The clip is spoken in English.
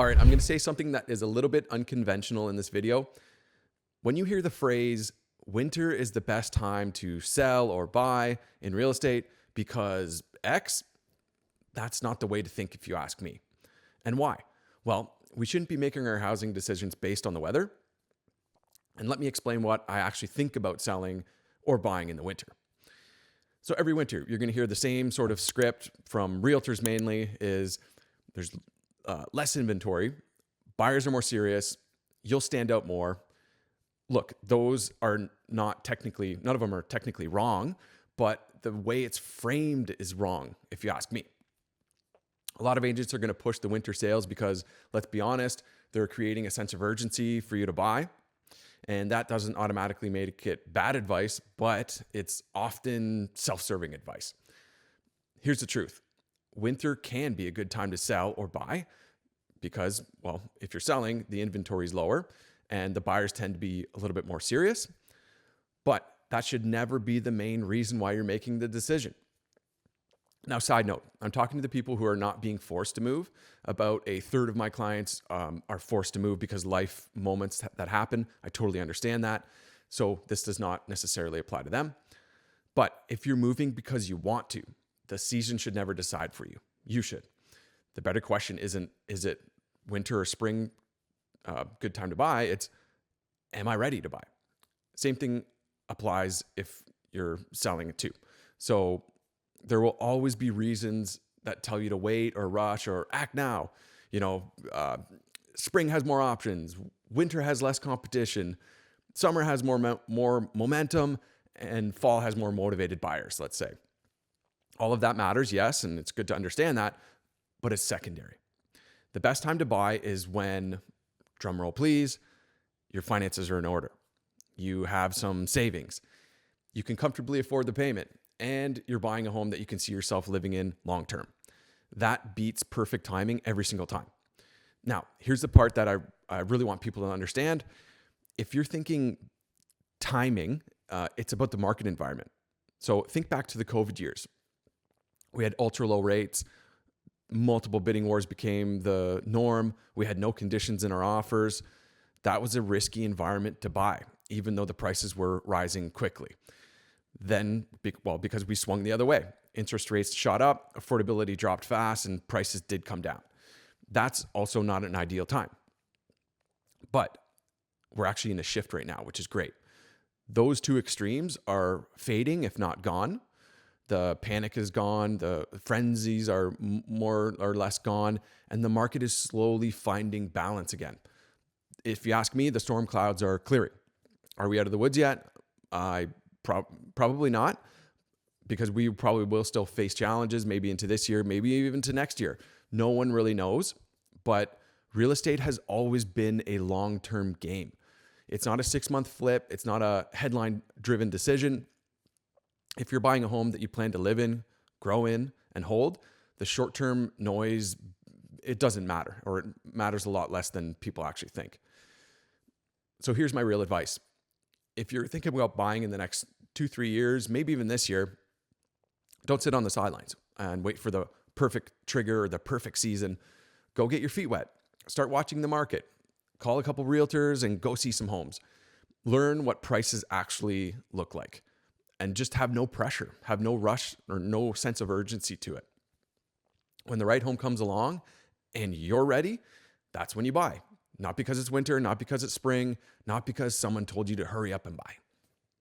All right, I'm going to say something that is a little bit unconventional in this video. When you hear the phrase, winter is the best time to sell or buy in real estate because X, that's not the way to think if you ask me. And why? Well, we shouldn't be making our housing decisions based on the weather. And let me explain what I actually think about selling or buying in the winter. So every winter, you're going to hear the same sort of script from realtors mainly is there's less inventory, buyers are more serious, you'll stand out more. Look, those are not technically, none of them are technically wrong, but the way it's framed is wrong, if you ask me. A lot of agents are going to push the winter sales because, let's be honest, they're creating a sense of urgency for you to buy. And that doesn't automatically make it bad advice, but it's often self-serving advice. Here's the truth. Winter can be a good time to sell or buy because, well, if you're selling, the inventory is lower and the buyers tend to be a little bit more serious. But that should never be the main reason why you're making the decision. Now, side note, I'm talking to the people who are not being forced to move. About a third of my clients are forced to move because life moments that happen. I totally understand that. So this does not necessarily apply to them. But if you're moving because you want to, the season should never decide for you. You should. The better question isn't, is it winter or spring good time to buy? It's, am I ready to buy? Same thing applies if you're selling it too. So there will always be reasons that tell you to wait or rush or act now. Spring has more options. Winter has less competition. Summer has more momentum, and fall has more motivated buyers, let's say. All of that matters, yes, and it's good to understand that, but it's secondary. The best time to buy is when, drum roll please, your finances are in order. You have some savings. You can comfortably afford the payment, and you're buying a home that you can see yourself living in long term. That beats perfect timing every single time. Now, here's the part that I really want people to understand. If you're thinking timing, it's about the market environment. So think back to the COVID years. We had ultra low rates. Multiple bidding wars became the norm. We had no conditions in our offers. That was a risky environment to buy, even though the prices were rising quickly. Then, because we swung the other way, interest rates shot up, affordability dropped fast, and prices did come down. That's also not an ideal time. But we're actually in a shift right now, which is great. Those two extremes are fading, if not gone. The panic is gone, the frenzies are more or less gone, and the market is slowly finding balance again. If you ask me, the storm clouds are clearing. Are we out of the woods yet? Probably not, because we probably will still face challenges maybe into this year, maybe even to next year. No one really knows, but real estate has always been a long-term game. It's not a 6-month flip. It's not a headline-driven decision. If you're buying a home that you plan to live in, grow in, and hold, the short-term noise, it doesn't matter, or it matters a lot less than people actually think. So here's my real advice. If you're thinking about buying in the next 2-3 years, maybe even this year, don't sit on the sidelines and wait for the perfect trigger or the perfect season. Go get your feet wet. Start watching the market. Call a couple realtors and go see some homes. Learn what prices actually look like. And just have no pressure, have no rush or no sense of urgency to it. When the right home comes along and you're ready, that's when you buy. Not because it's winter, not because it's spring, not because someone told you to hurry up and buy.